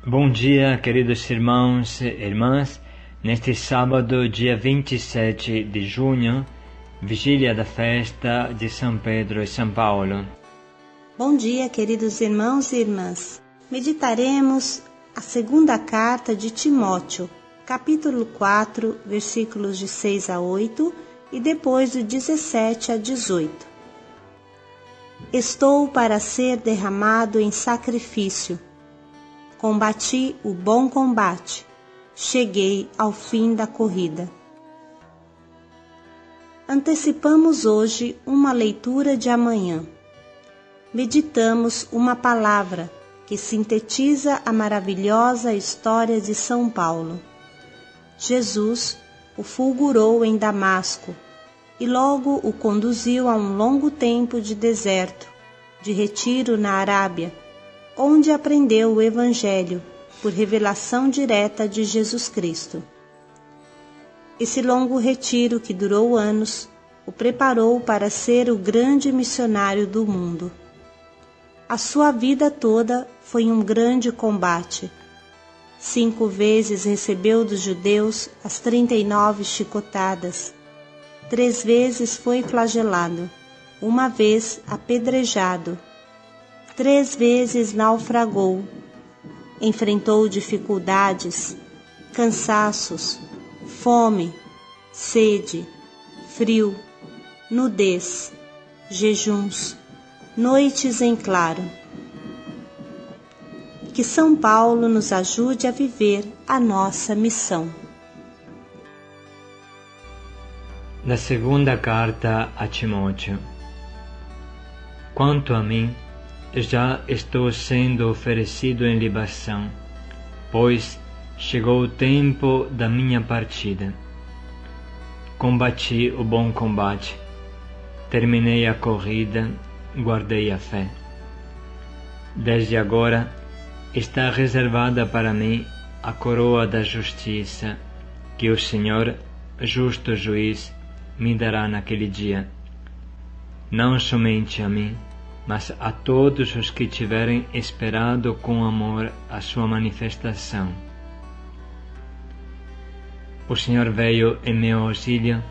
Bom dia, queridos irmãos e irmãs. Neste sábado, dia 27 de junho, vigília da festa de São Pedro e São Paulo. Bom dia, queridos irmãos e irmãs. Meditaremos a segunda carta de Timóteo, capítulo 4, versículos de 6 a 8 e depois do 17 a 18. Estou para ser derramado em sacrifício. Combati o bom combate. Cheguei ao fim da corrida. Antecipamos hoje uma leitura de amanhã. Meditamos uma palavra que sintetiza a maravilhosa história de São Paulo. Jesus o fulgurou em Damasco e logo o conduziu a um longo tempo de deserto, de retiro na Arábia, onde aprendeu o Evangelho por revelação direta de Jesus Cristo. Esse longo retiro, que durou anos, o preparou para ser o grande missionário do mundo. A sua vida toda foi um grande combate. 5 vezes recebeu dos judeus as 39 chicotadas. 3 vezes foi flagelado, 1 vez apedrejado. 3 vezes naufragou, enfrentou dificuldades, cansaços, fome, sede, frio, nudez, jejuns, noites em claro. Que São Paulo nos ajude a viver a nossa missão. Da segunda carta a Timóteo. Quanto a mim, já estou sendo oferecido em libação, pois chegou o tempo da minha partida. Combati o bom combate, terminei a corrida, guardei a fé. Desde agora está reservada para mim a coroa da justiça, que o Senhor, justo juiz, me dará naquele dia, não somente a mim, mas a todos os que tiverem esperado com amor a sua manifestação. O Senhor veio em meu auxílio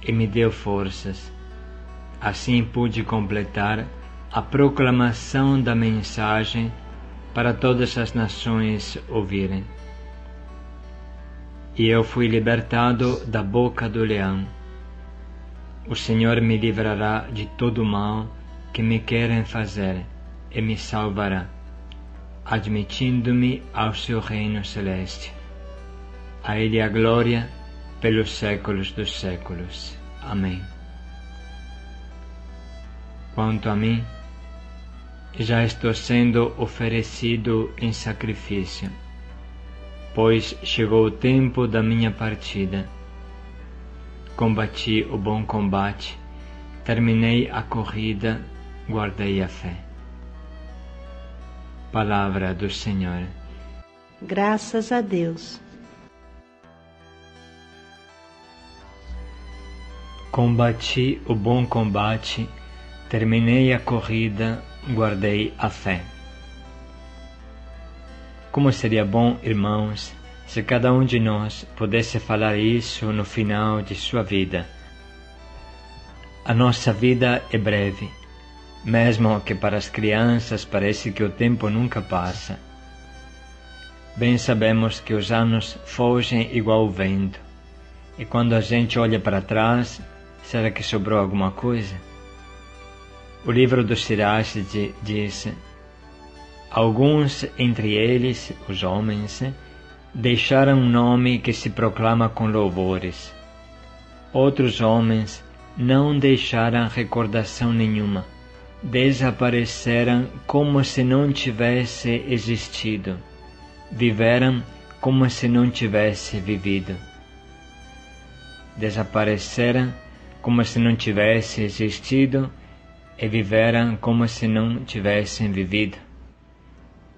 e me deu forças. Assim pude completar a proclamação da mensagem para todas as nações ouvirem. E eu fui libertado da boca do leão. O Senhor me livrará de todo o mal que me querem fazer e me salvará, admitindo-me ao seu reino celeste. A Ele a glória pelos séculos dos séculos. Amém. Quanto a mim, já estou sendo oferecido em sacrifício, pois chegou o tempo da minha partida. Combati o bom combate, terminei a corrida, guardei a fé. Palavra do Senhor. Graças a Deus. Combati o bom combate, terminei a corrida, guardei a fé. Como seria bom, irmãos, se cada um de nós pudesse falar isso no final de sua vida. A nossa vida é breve, mesmo que para as crianças parece que o tempo nunca passa. Bem sabemos que os anos fogem igual o vento, e quando a gente olha para trás, será que sobrou alguma coisa? O livro do Sirach diz: alguns entre eles, os homens, deixaram um nome que se proclama com louvores. Outros homens não deixaram recordação nenhuma, desapareceram como se não tivesse existido, viveram como se não tivesse vivido. Desapareceram como se não tivesse existido e viveram como se não tivessem vivido.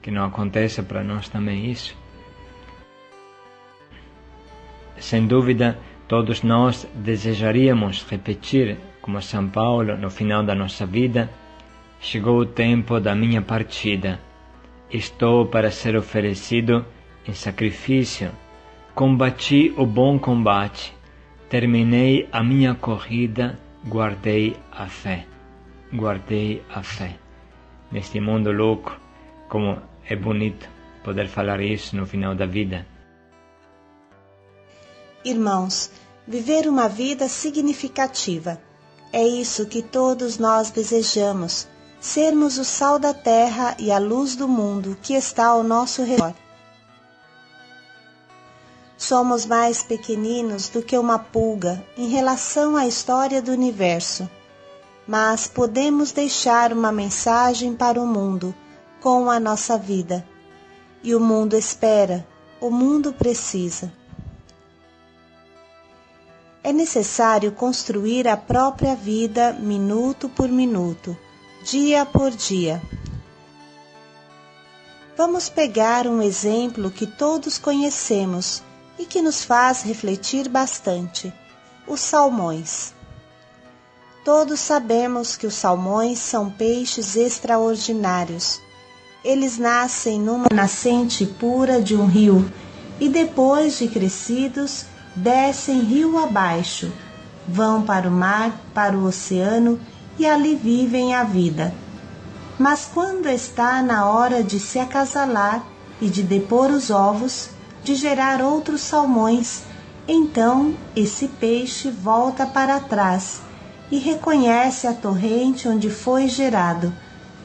Que não aconteça para nós também isso. Sem dúvida, todos nós desejaríamos repetir, como São Paulo, no final da nossa vida: chegou o tempo da minha partida, estou para ser oferecido em sacrifício. Combati o bom combate, terminei a minha corrida, guardei a fé. Guardei a fé. Neste mundo louco, como é bonito poder falar isso no final da vida. Irmãos, viver uma vida significativa. É isso que todos nós desejamos, sermos o sal da terra e a luz do mundo que está ao nosso redor. Somos mais pequeninos do que uma pulga em relação à história do universo, mas podemos deixar uma mensagem para o mundo com a nossa vida. E o mundo espera, o mundo precisa. É necessário construir a própria vida minuto por minuto, dia por dia. Vamos pegar um exemplo que todos conhecemos e que nos faz refletir bastante: os salmões. Todos sabemos que os salmões são peixes extraordinários. Eles nascem numa nascente pura de um rio e depois de crescidos, descem rio abaixo, vão para o mar, para o oceano e ali vivem a vida. Mas quando está na hora de se acasalar e de depor os ovos, de gerar outros salmões, então esse peixe volta para trás e reconhece a torrente onde foi gerado,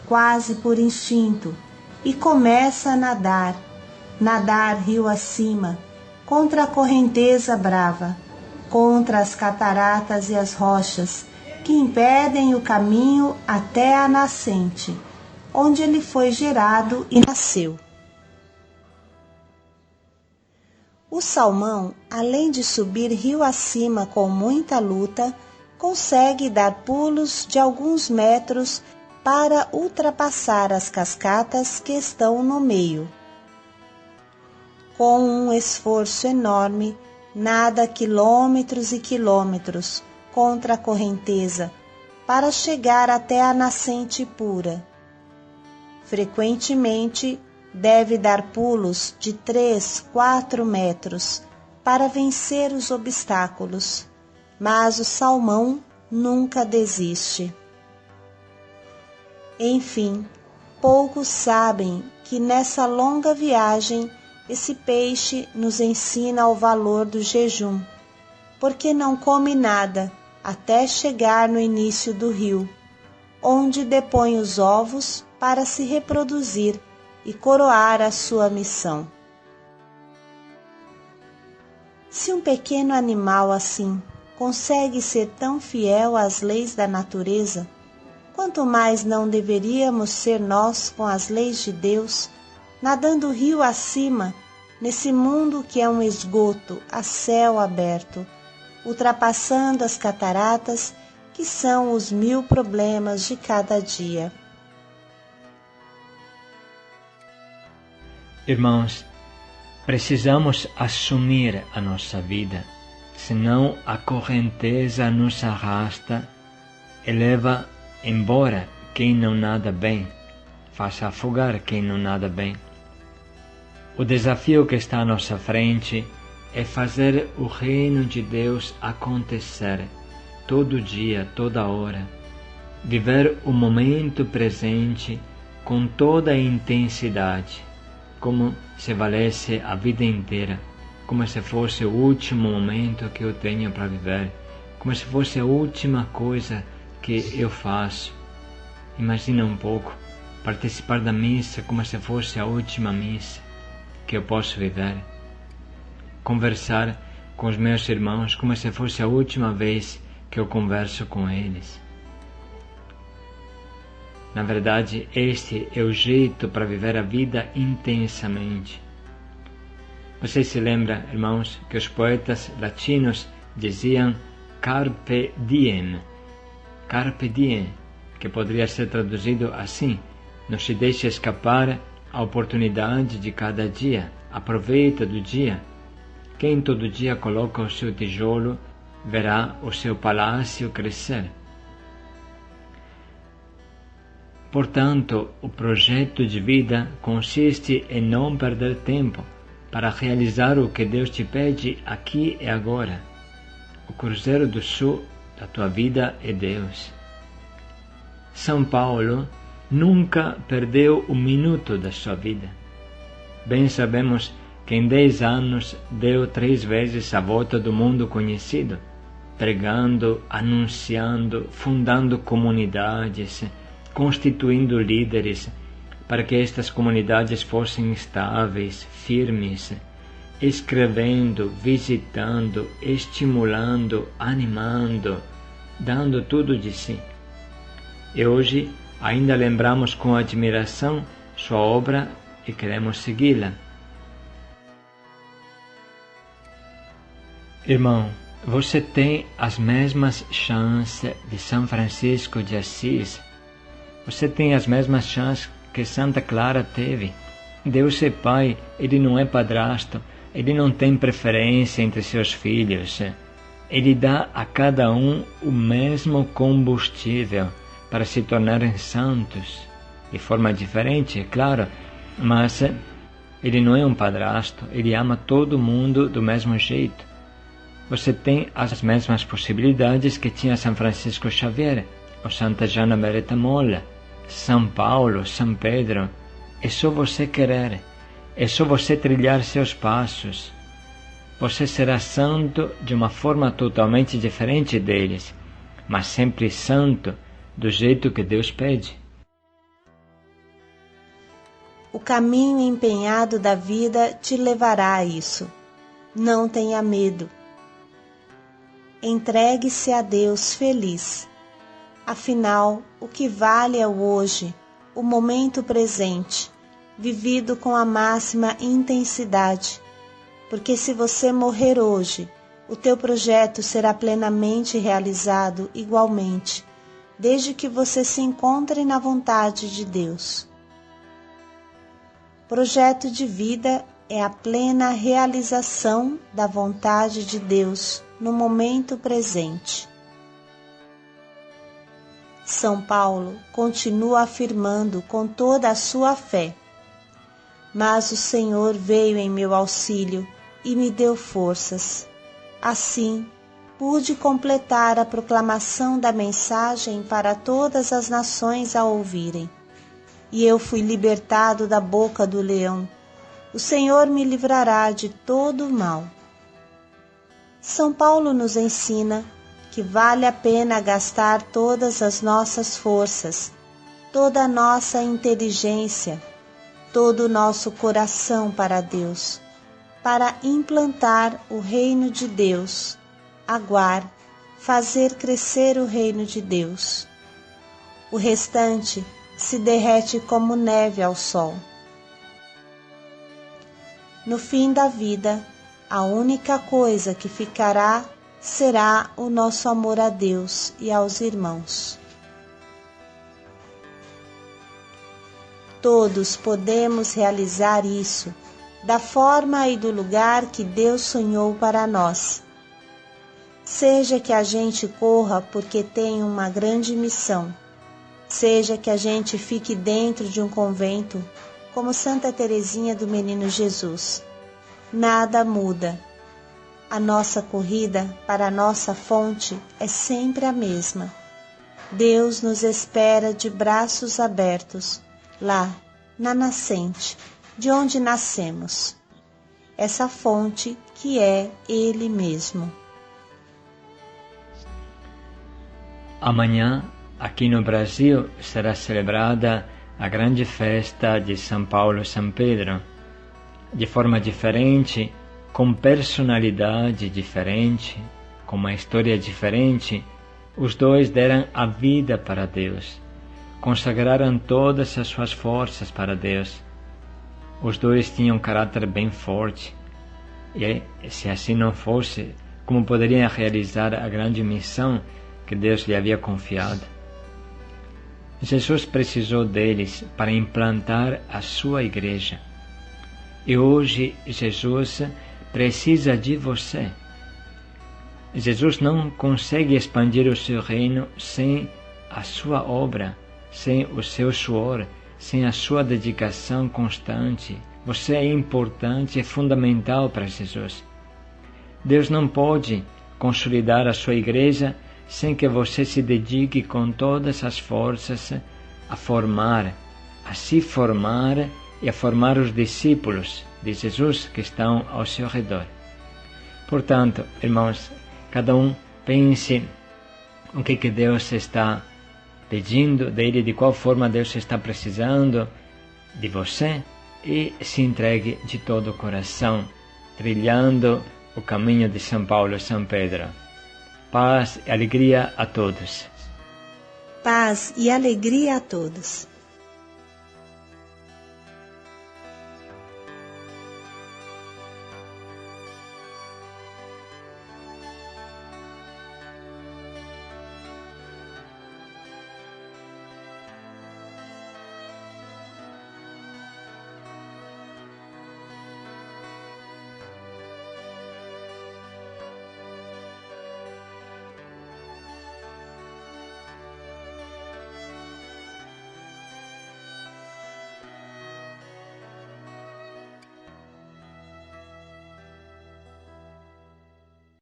quase por instinto, e começa a nadar rio acima, contra a correnteza brava, contra as cataratas e as rochas que impedem o caminho até a nascente, onde ele foi gerado e nasceu. O salmão, além de subir rio acima com muita luta, consegue dar pulos de alguns metros para ultrapassar as cascatas que estão no meio. Com um esforço enorme, nada quilômetros e quilômetros contra a correnteza para chegar até a nascente pura. Frequentemente, deve dar pulos de 3, 4 metros para vencer os obstáculos, mas o salmão nunca desiste. Enfim, poucos sabem que nessa longa viagem esse peixe nos ensina o valor do jejum, porque não come nada até chegar no início do rio, onde depõe os ovos para se reproduzir e coroar a sua missão. Se um pequeno animal assim consegue ser tão fiel às leis da natureza, quanto mais não deveríamos ser nós com as leis de Deus, nadando rio acima, nesse mundo que é um esgoto a céu aberto, ultrapassando as cataratas que são os 1000 problemas de cada dia. Irmãos, precisamos assumir a nossa vida, senão a correnteza nos arrasta e leva embora quem não nada bem, faz afogar quem não nada bem. O desafio que está à nossa frente é fazer o reino de Deus acontecer, todo dia, toda hora. Viver o momento presente com toda a intensidade, como se valesse a vida inteira, como se fosse o último momento que eu tenho para viver, como se fosse a última coisa que eu faço. Imagina um pouco, participar da missa como se fosse a última missa que eu posso viver. Conversar com os meus irmãos como se fosse a última vez que eu converso com eles. Na verdade, este é o jeito para viver a vida intensamente. Vocês se lembram, irmãos, que os poetas latinos diziam carpe diem. Carpe diem, que poderia ser traduzido assim: não se deixe escapar a oportunidade de cada dia, aproveita do dia. Quem todo dia coloca o seu tijolo, verá o seu palácio crescer. Portanto, o projeto de vida consiste em não perder tempo para realizar o que Deus te pede aqui e agora. O Cruzeiro do Sul da tua vida é Deus. São Paulo nunca perdeu um minuto da sua vida. Bem sabemos que em 10 anos deu 3 vezes a volta do mundo conhecido, pregando, anunciando, fundando comunidades, constituindo líderes, para que estas comunidades fossem estáveis, firmes, escrevendo, visitando, estimulando, animando, dando tudo de si. E hoje ainda lembramos com admiração sua obra e queremos segui-la. Irmão, você tem as mesmas chances de São Francisco de Assis. Você tem as mesmas chances que Santa Clara teve. Deus é Pai, Ele não é padrasto, Ele não tem preferência entre seus filhos. Ele dá a cada um o mesmo combustível para se tornarem santos, de forma diferente, é claro, mas Ele não é um padrasto, Ele ama todo mundo do mesmo jeito. Você tem as mesmas possibilidades que tinha São Francisco Xavier, ou Santa Gianna Beretta Molla, São Paulo, São Pedro. É só você querer, é só você trilhar seus passos. Você será santo de uma forma totalmente diferente deles, mas sempre santo do jeito que Deus pede. O caminho empenhado da vida te levará a isso. Não tenha medo. Entregue-se a Deus feliz. Afinal, o que vale é o hoje, o momento presente, vivido com a máxima intensidade. Porque se você morrer hoje, o teu projeto será plenamente realizado igualmente, desde que você se encontre na vontade de Deus. Projeto de vida é a plena realização da vontade de Deus no momento presente. São Paulo continua afirmando com toda a sua fé: mas o Senhor veio em meu auxílio e me deu forças. Assim, pude completar a proclamação da mensagem para todas as nações a ouvirem. E eu fui libertado da boca do leão. O Senhor me livrará de todo o mal. São Paulo nos ensina que vale a pena gastar todas as nossas forças, toda a nossa inteligência, todo o nosso coração para Deus, para implantar o reino de Deus, fazer crescer o reino de Deus. O restante se derrete como neve ao sol. No fim da vida, a única coisa que ficará será o nosso amor a Deus e aos irmãos. Todos podemos realizar isso, da forma e do lugar que Deus sonhou para nós. Seja que a gente corra porque tem uma grande missão, seja que a gente fique dentro de um convento, como Santa Teresinha do Menino Jesus, nada muda. A nossa corrida para a nossa fonte é sempre a mesma. Deus nos espera de braços abertos, lá, na nascente, de onde nascemos. Essa fonte que é Ele mesmo. Amanhã, aqui no Brasil, será celebrada a grande festa de São Paulo e São Pedro. De forma diferente, com personalidade diferente, com uma história diferente, os dois deram a vida para Deus, consagraram todas as suas forças para Deus. Os dois tinham um caráter bem forte, e se assim não fosse, como poderiam realizar a grande missão que Deus lhe havia confiado? Jesus precisou deles para implantar a sua igreja. E hoje Jesus precisa de você. Jesus não consegue expandir o seu reino sem a sua obra, sem o seu suor, sem a sua dedicação constante. Você é importante, é fundamental para Jesus. Deus não pode consolidar a sua igreja sem que você se dedique com todas as forças a se formar e a formar os discípulos de Jesus que estão ao seu redor. Portanto, irmãos, cada um pense o que Deus está pedindo dele, de qual forma Deus está precisando de você, e se entregue de todo o coração, trilhando o caminho de São Paulo e São Pedro. Paz e alegria a todos. Paz e alegria a todos.